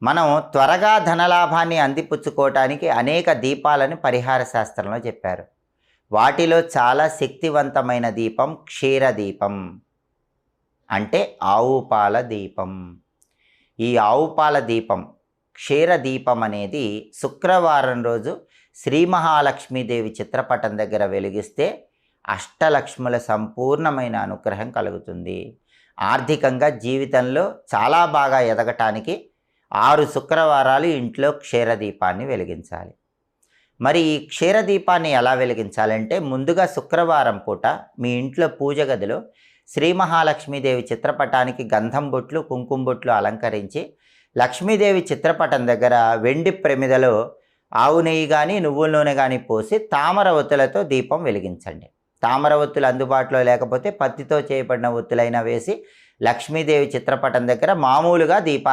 మనం త్వరగా ధనలాభాన్ని అందిపుచ్చుకోవటానికి అనేక దీపాలను పరిహార శాస్త్రంలో చెప్పారు. వాటిలో చాలా శక్తివంతమైన దీపం క్షీరదీపం, అంటే ఆవు పాల దీపం. ఈ ఆవు పాల దీపం, క్షీరదీపం అనేది శుక్రవారం రోజు శ్రీ మహాలక్ష్మీదేవి చిత్రపటం దగ్గర వెలిగిస్తే అష్టలక్ష్ముల సంపూర్ణమైన అనుగ్రహం కలుగుతుంది. ఆర్థికంగా జీవితంలో చాలా బాగా ఎదగటానికి 6 శుక్రవారాలు ఇంట్లో క్షీరదీపాన్ని వెలిగించాలి. మరి ఈ క్షీరదీపాన్ని ఎలా వెలిగించాలంటే, ముందుగా శుక్రవారం పూట మీ ఇంట్లో పూజ గదిలో శ్రీ మహాలక్ష్మీదేవి చిత్రపటానికి గంధం బొట్లు, కుంకుమ బొట్లు అలంకరించి లక్ష్మీదేవి చిత్రపటం దగ్గర వెండి ప్రమిదలో ఆవు నెయ్యి కానీ నువ్వుల నూనె కానీ పోసి తామర ఒత్తులతో దీపం వెలిగించండి. తామర ఒత్తులు అందుబాటులో లేకపోతే పత్తితో చేయబడిన ఒత్తులైనా వేసి లక్ష్మీదేవి చిత్రపటం దగ్గర మామూలుగా దీపాన్ని